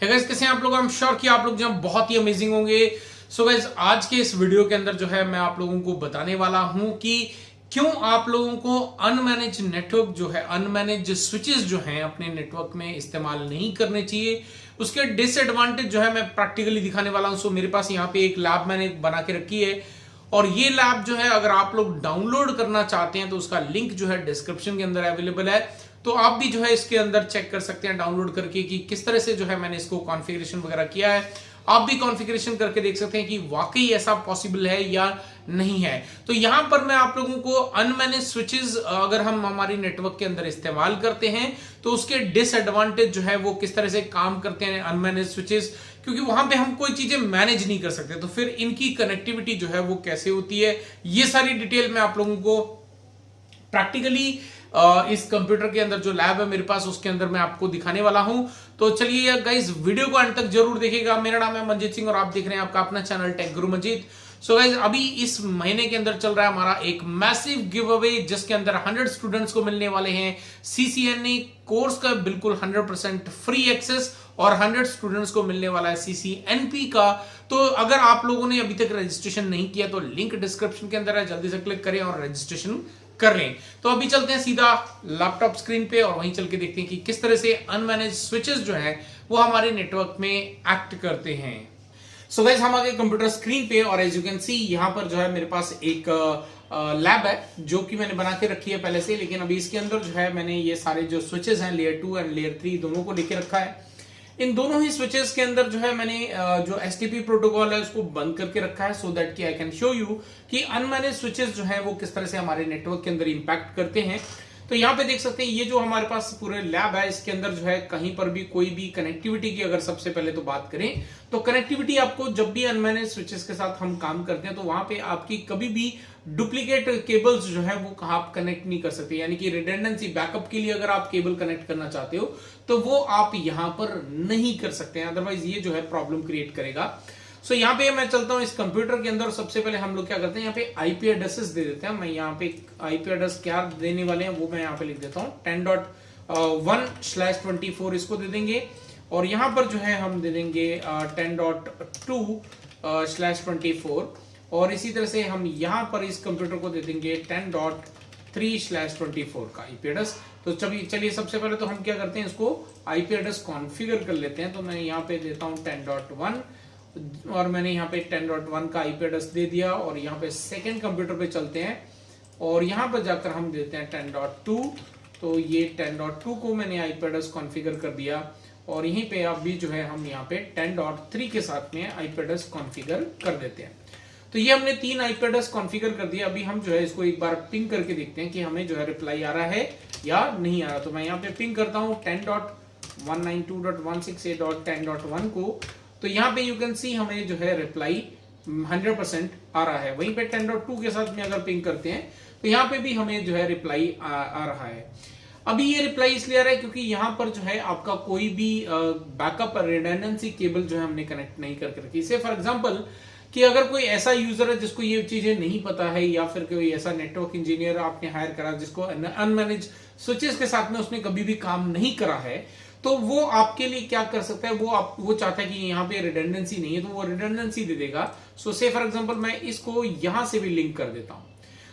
है गाइस, कैसे हैं आप लोग? आई एम श्योर कि आप लोग जो बहुत ही अमेजिंग होंगे। सो गाइस, आज के इस वीडियो के अंदर जो है मैं आप लोगों को बताने वाला हूं कि क्यों आप लोगों को अनमैनेज नेटवर्क जो है, अनमैनेज स्विचेस जो हैं अपने नेटवर्क में इस्तेमाल नहीं करने चाहिए। उसके डिसएडवांटेज जो है मैं प्रैक्टिकली दिखाने वाला हूं। सो मेरे पास यहाँ पे एक लैब मैंने बना के रखी है और ये लैब जो है अगर आप लोग डाउनलोड करना चाहते हैं तो उसका लिंक जो है डिस्क्रिप्शन के अंदर अवेलेबल है। तो आप भी जो है इसके अंदर चेक कर सकते हैं डाउनलोड करके कि किस तरह से जो है मैंने इसको कॉन्फ़िगरेशन वगैरह किया है। आप भी कॉन्फ़िगरेशन करके देख सकते हैं कि वाकई ऐसा पॉसिबल है या नहीं है। तो यहां पर मैं आप लोगों को अनमैनेज स्विचेस अगर हम हमारी नेटवर्क के अंदर इस्तेमाल करते हैं तो उसके डिसएडवांटेज जो है वो किस तरह से काम करते हैं अनमैनेज स्विचेस, क्योंकि वहां पे हम कोई चीजें मैनेज नहीं कर सकते, तो फिर इनकी कनेक्टिविटी जो है वो कैसे होती है, ये सारी डिटेल मैं आप लोगों को प्रैक्टिकली इस कंप्यूटर के अंदर जो लैब है मेरे पास उसके अंदर मैं आपको दिखाने वाला हूं। तो चलिए गाइस, वीडियो को अंत तक जरूर देखिएगा। मेरा नाम है मंजीत सिंह और आप देख रहे हैं आपका अपना चैनल टेक गुरु मंजीत। सो गाइस, अभी इस महीने के अंदर चल रहा है हमारा एक मैसिव गिव अवे जिसके अंदर 100 स्टूडेंट्स को मिलने वाले हैं सीसीएनए कोर्स का बिल्कुल 100% फ्री एक्सेस और 100 स्टूडेंट्स को मिलने वाला है सीसीएनपी का। तो अगर आप लोगों ने अभी तक रजिस्ट्रेशन नहीं किया तो लिंक डिस्क्रिप्शन के अंदर है, जल्दी से क्लिक करें और रजिस्ट्रेशन कर लें। तो अभी चलते हैं सीधा लैपटॉप स्क्रीन पे और वहीं चल के देखते हैं कि किस तरह से अनमैनेज स्विचेस जो हैं वो हमारे नेटवर्क में एक्ट करते हैं। सो गाइस, हम आ गए कंप्यूटर स्क्रीन पे और एज यू कैन सी यहाँ पर जो है मेरे पास एक लैब है जो कि मैंने बना के रखी है पहले से, लेकिन अभी इसके अंदर जो है मैंने ये सारे जो स्विचेस हैं लेयर 2 एंड लेयर 3 दोनों को लेके रखा है। इन दोनों ही स्विचेस के अंदर जो है मैंने जो एसटीपी प्रोटोकॉल है उसको बंद करके रखा है सो दैट कि आई कैन शो यू कि अनमैनेज स्विचेस जो है वो किस तरह से हमारे नेटवर्क के अंदर इंपैक्ट करते हैं। तो यहाँ पे देख सकते हैं ये जो हमारे पास पूरे लैब है इसके अंदर जो है कहीं पर भी कोई भी कनेक्टिविटी की अगर सबसे पहले तो बात करें तो कनेक्टिविटी आपको जब भी अनमैनेज स्विचेस के साथ हम काम करते हैं तो वहां पे आपकी कभी भी डुप्लीकेट केबल्स जो है वो आप कनेक्ट नहीं कर सकते, यानी कि रिडंडेंसी बैकअप के लिए अगर आप केबल कनेक्ट करना चाहते हो तो वो आप यहां पर नहीं कर सकते हैं, अदरवाइज ये जो है प्रॉब्लम क्रिएट करेगा। सो यहाँ पे मैं चलता हूँ इस कंप्यूटर के अंदर। सबसे पहले हम लोग क्या करते हैं यहाँ पे आईपी एड्रेसेस दे देते हैं। मैं यहाँ पे आईपी एड्रेस क्या देने वाले हैं वो मैं यहाँ पे लिख देता हूँ 10.1/24 इसको दे देंगे और यहाँ पर जो है हम दे देंगे 10.2/24 और इसी तरह से हम यहाँ पर इस कंप्यूटर को दे देंगे 10.3/24 का आईपी एड्रेस। तो चलिए सबसे पहले तो हम क्या करते हैं इसको आईपी एड्रेस कॉन्फ़िगर कर लेते हैं। तो मैं यहाँ पे देता हूँ 10.1 और मैंने यहाँ पे 10.1 का आईपी एड्रेस दे दिया और यहाँ पे सेकंड कंप्यूटर पे चलते हैं और यहाँ पर जाकर हम देते हैं 10.2। तो ये 10.2 को मैंने आईपी एड्रेस कॉन्फ़िगर कर दिया और यहीं पे आप भी जो है हम यहाँ पे 10.3 के साथ में आईपी एड्रेस कॉन्फ़िगर कर देते हैं। तो ये हमने 3 आईपी एड्रेस कॉन्फ़िगर कर दिया। अभी हम जो है इसको एक बार पिंग करके देखते हैं कि हमें जो है रिप्लाई आ रहा है या नहीं आ रहा। तो मैं यहाँ पे पिंग करता हूँ 10.192.168.10.1 को, तो यहाँ पे यू कैन सी हमें जो है रिप्लाई 100% आ रहा है। वहीं पे 10.2 के साथ में अगर पिंग करते हैं तो यहाँ पे भी हमें जो है रिप्लाई आ रहा है। अभी ये रिप्लाई इसलिए आ रहा है क्योंकि यहाँ पर जो है आपका कोई भी बैकअप रिडंडेंसी केबल जो है हमने कनेक्ट नहीं करके रखी। से फॉर एग्जांपल कि अगर कोई ऐसा यूजर है जिसको ये चीजें नहीं पता है या फिर कोई ऐसा नेटवर्क इंजीनियर आपने हायर करा जिसको अनमैनेज स्विचेस के साथ में उसने कभी भी काम नहीं करा है, तो वो आपके लिए क्या कर सकता है, वो चाहता है कि यहाँ पे रिडंडेंसी नहीं है तो वो रिडंडेंसी दे देगा। सो से फॉर एग्जांपल मैं इसको यहां से भी लिंक कर देता हूं।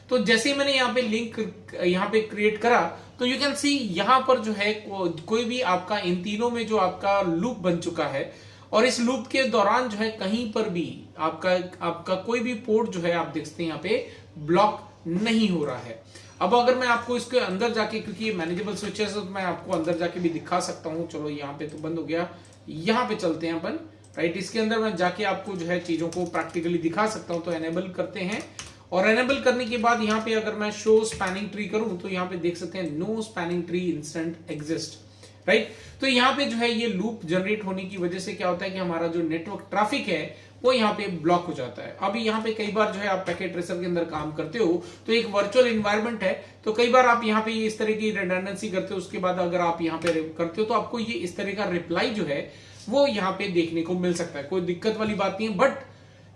तो जैसे ही मैंने यहाँ पे लिंक यहाँ पे क्रिएट करा तो यू कैन सी यहाँ पर जो है कोई भी आपका इन तीनों में जो आपका लूप बन चुका है और इस लूप के दौरान जो है कहीं पर भी आपका कोई भी पोर्ट जो है आप देख सकते हैं यहाँ पे ब्लॉक नहीं हो रहा है। अब अगर मैं आपको इसके अंदर जाके, क्योंकि मैनेजेबल स्विचेस तो मैं आपको अंदर जाके भी दिखा सकता हूं। चलो यहाँ पे तो बंद हो गया, यहाँ पे चलते हैं अपन, राइट। इसके अंदर मैं जाके आपको जो है चीजों को प्रैक्टिकली दिखा सकता हूं। तो एनेबल करते हैं और एनेबल करने के बाद यहाँ पे अगर मैं शो स्पैनिंग ट्री करूं तो यहाँ पे देख सकते हैं no spanning tree instant exist, right. तो यहाँ पे जो है ये लूप जनरेट होने की वजह से क्या होता है कि हमारा जो नेटवर्क ट्रैफिक है वो यहाँ पे ब्लॉक हो जाता है। अभी यहाँ पे कई बार जो है आप पैकेट ट्रेसर के अंदर काम करते हो तो एक वर्चुअल एनवायरनमेंट है, तो कई बार आप यहाँ पे इस तरह की रिडंडेंसी करते हो, उसके बाद अगर आप यहाँ पे करते हो तो आपको ये इस तरह का रिप्लाई जो है वो यहाँ पे देखने को मिल सकता है। कोई दिक्कत वाली बात नहीं है, बट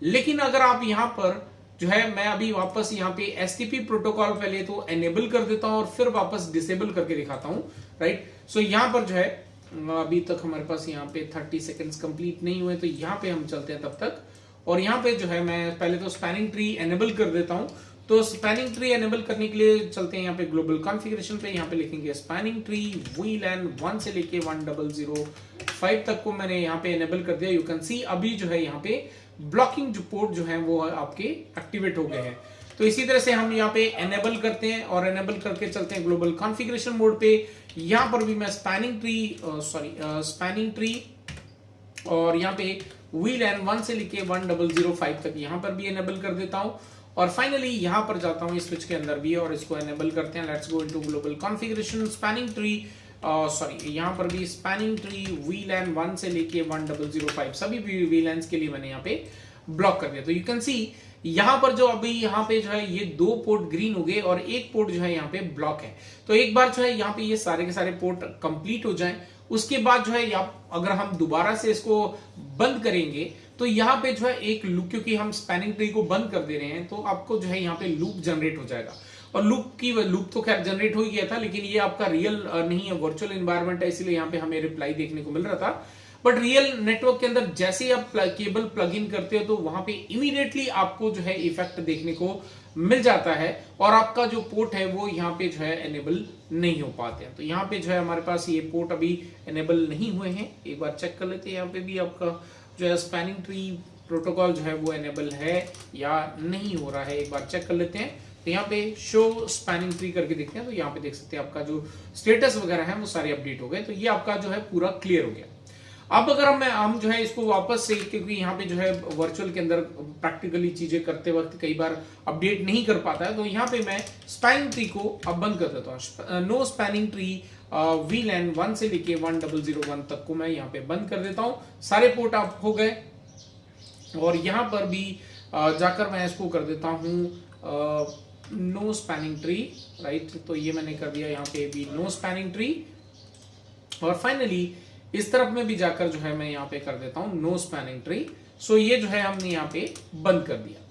लेकिन अगर आप यहाँ पर जो है, मैं अभी वापस यहाँ पे एसटीपी प्रोटोकॉल पहले तो एनेबल कर देता हूं और फिर वापस डिसेबल करके दिखाता हूं, राइट। सो यहाँ पर जो है अभी तक हमारे पास यहाँ पे 30 सेकंड्स कंप्लीट नहीं हुए, तो यहाँ पे हम चलते हैं तब तक। और यहाँ पे जो है मैं पहले तो स्पैनिंग ट्री एनेबल कर देता हूँ। तो स्पैनिंग ट्री एनेबल करने के लिए चलते हैं यहाँ पे ग्लोबल कॉन्फ़िगरेशन पे। यहाँ पे लिखेंगे स्पैनिंग ट्री VLAN 1 से लेके 1005 तक को मैंने यहाँ पे एनेबल कर दिया। यू कैन सी अभी जो है यहाँ पे ब्लॉकिंग जो पोर्ट जो है वो आपके एक्टिवेट हो गए हैं। तो इसी तरह से हम यहाँ पे एनेबल करते हैं और एनेबल करके चलते हैं ग्लोबल कॉन्फ़िगरेशन मोड पे। यहाँ पर भी मैं स्पैनिंग ट्री और यहाँ पे VLAN 1 से लेके 1005 तक यहाँ पर भी एनेबल कर देता हूँ। और फाइनली यहाँ पर जाता हूँ इस स्विच के अंदर भी और इसको एनेबल करते हैं। Let's go into global configuration spanning tree, यहाँ पर भी स्पैनिंग ट्री VLAN 1 से लेके 1005 सभी VLANs के लिए मैंने यहाँ पे ब्लॉक कर दिया। तो यू कैन सी यहाँ पर जो अभी यहाँ पे जो है ये 2 पोर्ट ग्रीन हो गए और एक पोर्ट जो है यहाँ पे ब्लॉक है। तो एक बार जो है यहाँ पे ये सारे के सारे पोर्ट कंप्लीट हो जाएं, उसके बाद जो है अगर हम दोबारा से इसको बंद करेंगे तो यहाँ पे जो है एक लूप, क्योंकि हम स्पैनिंग ट्री को बंद कर दे रहे हैं तो आपको जो है यहाँ पे लूप जनरेट हो जाएगा। और लूप तो खैर जनरेट हो ही गया था, लेकिन ये आपका रियल नहीं है, वर्चुअल एनवायरनमेंट है, इसलिए यहाँ पे हमें रिप्लाई देखने को मिल रहा था। बट रियल नेटवर्क के अंदर जैसे ही आप केबल प्लग इन करते हो तो वहां पे इमीडिएटली आपको जो है इफेक्ट देखने को मिल जाता है और आपका जो पोर्ट है वो यहाँ पे जो है एनेबल नहीं हो पाते हैं। तो यहाँ पे जो है हमारे पास ये पोर्ट अभी एनेबल नहीं हुए हैं। एक बार चेक कर लेते हैं यहाँ पे भी आपका जो है स्पैनिंग ट्री प्रोटोकॉल जो है वो एनेबल है या नहीं हो रहा है, एक बार चेक कर लेते हैं। तो यहाँ पे शो स्पैनिंग ट्री करके देखते हैं, तो यहाँ पे देख सकते हैं आपका जो स्टेटस वगैरह है वो सारे अपडेट हो गए। तो ये आपका जो है पूरा क्लियर हो गया। अब अगर हम जो है इसको वापस से, क्योंकि यहाँ पे जो है वर्चुअल के अंदर प्रैक्टिकली चीजें करते वक्त कई बार अपडेट नहीं कर पाता है, तो यहाँ पे मैं स्पैनिंग ट्री को अब बंद कर देता हूँ। नो स्पैनिंग ट्री VLAN 1 से लेके 1001 तक को मैं यहाँ पे बंद कर देता हूँ। सारे पोर्ट आप हो गए और यहाँ पर भी जाकर मैं इसको कर देता हूँ नो स्पैनिंग ट्री, राइट। तो ये मैंने कर दिया यहाँ पे भी नो स्पैनिंग ट्री। और फाइनली इस तरफ में भी जाकर जो है मैं यहाँ पे कर देता हूँ नो स्पैनिंग ट्री। सो ये जो है हमने यहाँ पे बंद कर दिया।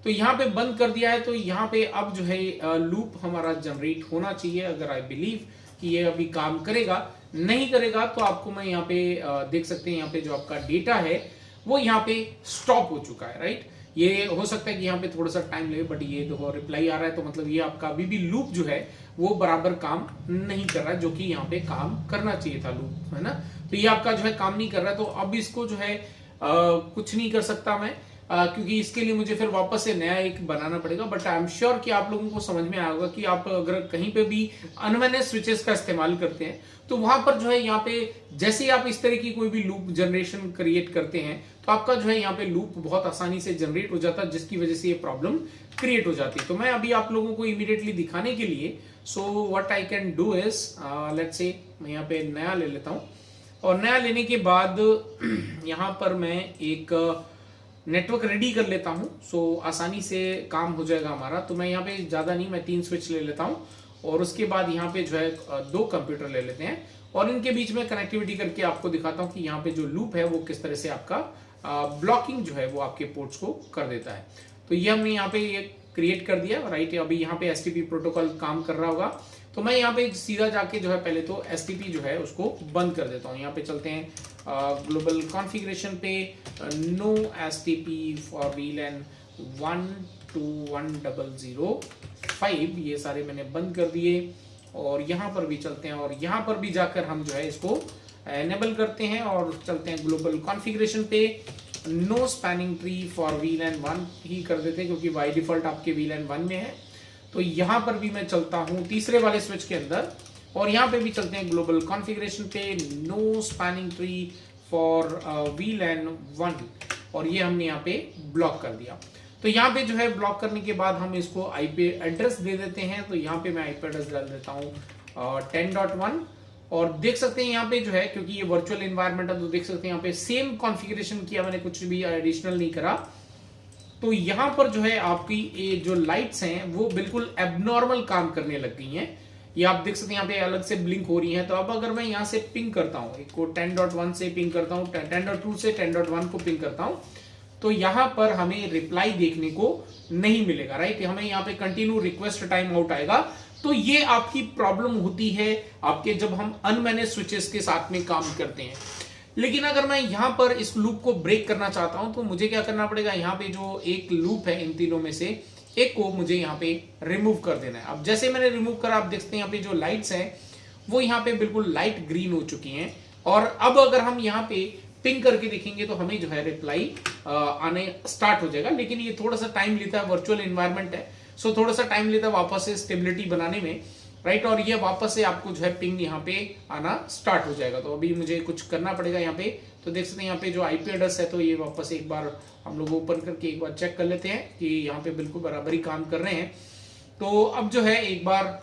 तो यहाँ पे बंद कर दिया है, तो यहाँ पे अब जो है लूप हमारा जनरेट होना चाहिए। अगर आई बिलीव कि ये अभी काम करेगा, नहीं करेगा तो आपको मैं यहाँ पे देख सकते हैं यहाँ पे जो आपका डेटा है वो यहाँ पे स्टॉप हो चुका है, राइट। ये हो सकता है कि यहाँ पे थोड़ा सा टाइम लगे, बट ये देखो रिप्लाई आ रहा है, तो मतलब ये आपका अभी भी लूप जो है वो बराबर काम नहीं कर रहा है, जो कि यहाँ पे काम करना चाहिए था लूप, है ना। तो ये आपका जो है काम नहीं कर रहा है। तो अब इसको जो है कुछ नहीं कर सकता मैं, क्योंकि इसके लिए मुझे फिर वापस से नया एक बनाना पड़ेगा। बट आई एम श्योर कि आप लोगों को समझ में आया होगा कि आप अगर कहीं पे भी अनमैनेज स्विचेस का इस्तेमाल करते हैं तो वहां पर जो है यहाँ पे जैसे ही आप इस तरह की कोई भी लूप जनरेशन क्रिएट करते हैं तो आपका जो है यहाँ पे लूप बहुत आसानी से जनरेट हो जाता है, जिसकी वजह से ये प्रॉब्लम क्रिएट हो जाती है। तो मैं अभी आप लोगों को इमीडिएटली दिखाने के लिए what I can do is let's say मैं यहाँ पे नया ले लेता हूँ और नया लेने के बाद यहाँ पर मैं एक नेटवर्क रेडी कर लेता हूँ। आसानी से काम हो जाएगा हमारा। तो मैं यहाँ पे ज्यादा नहीं, मैं 3 स्विच ले लेता हूँ और उसके बाद यहाँ पे जो है 2 कंप्यूटर ले लेते हैं और इनके बीच में कनेक्टिविटी करके आपको दिखाता हूँ कि यहाँ पे जो लूप है वो किस तरह से आपका ब्लॉकिंग जो है वो आपके पोर्ट्स को कर देता है। तो ये हमने यहाँ पे ये क्रिएट कर दिया, राइट। अभी यहाँ पे STP प्रोटोकॉल काम कर रहा होगा, तो मैं यहाँ पे सीधा जाके जो है पहले तो STP जो है उसको बंद कर देता हूँ। यहाँ पे चलते हैं ग्लोबल कॉन्फ़िगरेशन पे, no STP for VLAN 1 to 1005, ये सारे मैंने बंद कर दिए। और यहाँ पर भी चलते हैं और यहाँ पर भी जाकर हम जो है इसको एनेबल करते हैं और चलते हैं ग्लोबल कॉन्फ़िगरेशन पे, no spanning tree for VLAN 1 ही कर देते हैं, क्योंकि बाय डिफॉल्ट आपके VLAN 1 में है। तो यहाँ पर भी मैं चलता हूँ तीसरे वाले स्विच के अंदर और यहाँ पे भी चलते हैं ग्लोबल कॉन्फ़िगरेशन पे, no spanning tree for VLAN 1 और ये हमने यहाँ पे ब्लॉक कर दिया। तो यहाँ पे जो है ब्लॉक करने के बाद हम इसको IP एड्रेस दे देते हैं। तो यहाँ पे मैं IP एड्रेस डाल देता हूँ 10.1 और देख सकते हैं यहाँ पे जो है, क्योंकि ये वर्चुअल एनवायरनमेंट है, तो देख सकते हैं यहाँ पे सेम कॉन्फ़िगरेशन किया, मैंने कुछ भी एडिशनल नहीं करा। तो यहाँ पर जो है आपकी ये जो लाइट्स हैं वो बिल्कुल एबनॉर्मल काम करने लग गई हैं। ये आप देख सकते हैं यहाँ पे अलग से ब्लिंक हो रही है। तो अब अगर मैं यहाँ से पिंग करता हूँ, एक को 10.1 से पिंग करता हूँ, 10.2 से 10.1 को पिंग करता हूँ, तो यहाँ पर हमें रिप्लाई देखने को नहीं मिलेगा, राइट। हमें यहाँ पे कंटिन्यू रिक्वेस्ट टाइम आउट आएगा, तो ये आपकी प्रॉब्लम होती है आपके जब हम अनमैनेज स्विचेस के साथ में काम करते हैं। लेकिन अगर मैं यहां पर इस लूप को ब्रेक करना चाहता हूं तो मुझे क्या करना पड़ेगा, यहां पे जो एक लूप है इन तीनों में से एक को मुझे यहाँ पे रिमूव कर देना है। अब जैसे मैंने रिमूव करा, आप देखते हैं यहाँ पे जो लाइट्स हैं वो यहाँ पे बिल्कुल लाइट ग्रीन हो चुकी हैं। और अब अगर हम यहाँ पे पिंग करके देखेंगे तो हमें जो है रिप्लाई आने स्टार्ट हो जाएगा। लेकिन ये थोड़ा सा टाइम लेता है, वर्चुअल एनवायरनमेंट है, सो थोड़ा सा टाइम लेता है वापस से स्टेबिलिटी बनाने में, राइट। और ये वापस से आपको जो है पिंग यहाँ पे आना स्टार्ट हो जाएगा। तो अभी मुझे कुछ करना पड़ेगा यहाँ पे। तो देख सकते हैं यहाँ पे जो आईपी एड्रेस है, तो ये वापस एक बार हम लोग ओपन करके एक बार चेक कर लेते हैं कि यहाँ पे बिल्कुल बराबर ही काम कर रहे हैं। तो अब जो है एक बार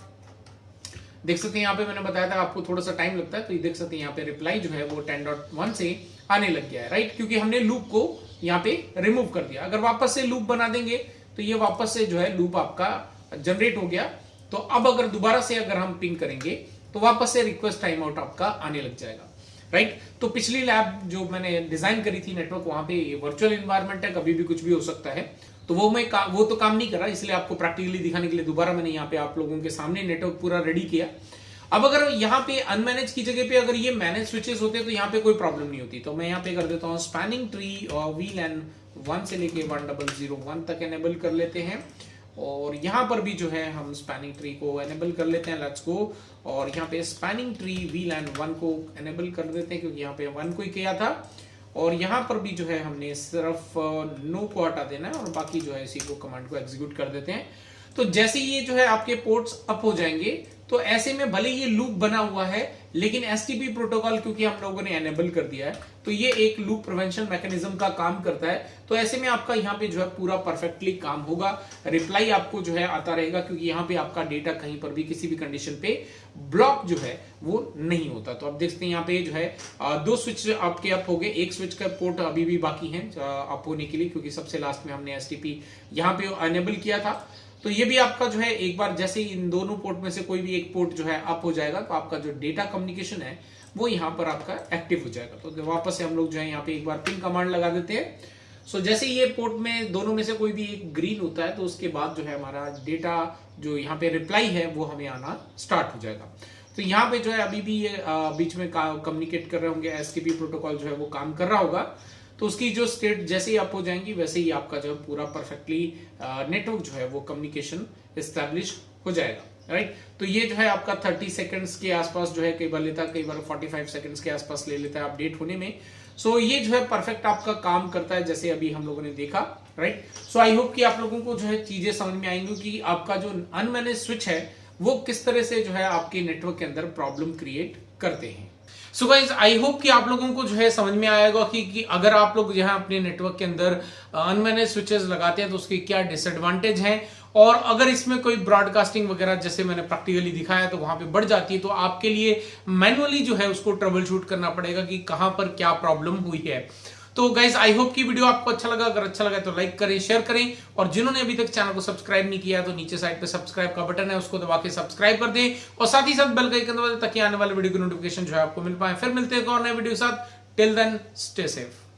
देख सकते हैं यहाँ पे मैंने बताया था आपको थोड़ा सा टाइम लगता है, तो ये देख सकते हैं यहाँ पे रिप्लाई जो है वो 10.1 से आने लग गया है, राइट, क्योंकि हमने लूप को यहाँ पे रिमूव कर दिया। अगर वापस से लूप बना देंगे तो ये वापस से जो है लूप आपका जनरेट हो गया। तो अब अगर दोबारा से अगर हम पिंग करेंगे तो वापस से रिक्वेस्ट टाइम आउट आपका आने लग जाएगा, राइट। तो पिछली लैब जो मैंने डिजाइन करी थी नेटवर्क, वहां पे वर्चुअल एनवायरनमेंट है, कभी भी कुछ भी हो सकता है, तो वो तो काम नहीं कर रहा, इसलिए आपको प्रैक्टिकली दिखाने के लिए दोबारा मैंने यहाँ पे आप लोगों के सामने नेटवर्क पूरा रेडी किया। अब अगर यहाँ पे अनमैनेज की जगह पे अगर ये मैनेज स्विचेस होते तो यहाँ पे कोई प्रॉब्लम नहीं होती। तो मैं यहाँ पे कर देता हूँ स्पैनिंग ट्री और VLAN 1 से लेके 1001 तक एनेबल कर लेते हैं। और यहाँ पर भी जो है हम स्पैनिंग ट्री को एनेबल कर लेते हैं, लेट्स गो। और यहाँ पे स्पैनिंग ट्री VLAN 1 को एनेबल कर देते हैं क्योंकि यहाँ पे 1 को ही किया था। और यहाँ पर भी जो है हमने सिर्फ नो को हटा देना है और बाकी जो है इसी को कमांड को एग्जीक्यूट कर देते हैं। तो जैसे ये जो है आपके पोर्ट्स अप हो जाएंगे, तो ऐसे में भले ये लूप बना हुआ है लेकिन एसटीपी प्रोटोकॉल क्योंकि हम लोगों ने एनेबल कर दिया है तो ये एक लूप प्रिवेंशन मैकेनिज्म का काम करता है। तो ऐसे में आपका यहाँ पे जो है पूरा परफेक्टली काम होगा, रिप्लाई आपको जो है आता रहेगा क्योंकि यहाँ पे आपका डेटा कहीं पर भी किसी भी कंडीशन पे ब्लॉक जो है वो नहीं होता। तो आप देखते हैं यहाँ पे जो है 2 स्विच आपके अप हो गए, एक स्विच का पोर्ट अभी भी बाकी है अप होने के लिए क्योंकि सबसे लास्ट में हमने एसटीपी यहाँ पे एनेबल किया था। तो ये भी आपका जो है एक बार जैसे इन दोनों पोर्ट में से कोई भी एक पोर्ट जो है अप हो जाएगा तो आपका जो डेटा कम्युनिकेशन है वो यहाँ पर आपका एक्टिव हो जाएगा। तो वापस से हम लोग जो है यहाँ पे एक बार पिंग कमांड लगा देते हैं। सो जैसे ये पोर्ट में दोनों में से कोई भी एक ग्रीन होता है तो उसके बाद जो है हमारा डेटा जो यहाँ पे रिप्लाई है वो हमें आना स्टार्ट हो जाएगा। तो यहाँ पे जो है अभी भी ये बीच में कम्युनिकेट कर रहे होंगे, एसटीपी प्रोटोकॉल जो है वो काम कर रहा होगा। तो उसकी जो स्टेट जैसे ही अप हो जाएंगी वैसे ही आपका जो पूरा परफेक्टली नेटवर्क जो है वो कम्युनिकेशन एस्टैब्लिश हो जाएगा, राइट। तो ये जो है आपका 30 सेकंड्स के आसपास जो है कई बार लेता है, कई बार 45 सेकंड्स के आसपास ले लेता है अपडेट होने में। सो ये जो है परफेक्ट आपका काम करता है जैसे अभी हम लोगों ने देखा, राइट। सो आई होप कि आप लोगों को जो है चीजें समझ में आएंगी कि आपका जो अनमैनेज स्विच है वो किस तरह से जो है आपके नेटवर्क के अंदर प्रॉब्लम क्रिएट करते हैं। सो गाइज आई होप कि आप लोगों को जो है समझ में आएगा कि अगर आप लोग यहाँ अपने नेटवर्क के अंदर अनमैनेज स्विचेस लगाते हैं तो उसके क्या डिसएडवांटेज हैं, और अगर इसमें कोई ब्रॉडकास्टिंग वगैरह जैसे मैंने प्रैक्टिकली दिखाया तो वहां पे बढ़ जाती है तो आपके लिए मैनुअली जो है उसको ट्रबल शूट करना पड़ेगा कि कहां पर क्या प्रॉब्लम हुई है। तो गाइज आई होप कि वीडियो आपको अच्छा लगा, अगर अच्छा लगा तो लाइक करें, शेयर करें, और जिन्होंने अभी तक चैनल को सब्सक्राइब नहीं किया तो नीचे साइड पे सब्सक्राइब का बटन है उसको दबा के सब्सक्राइब कर दें और साथ ही साथ बेल का आइकन दबा दें ताकि आने वाले वीडियो की नोटिफिकेशन जो है आपको मिल पाए। फिर मिलते हैं एक और नए वीडियो के साथ। Till then stay safe.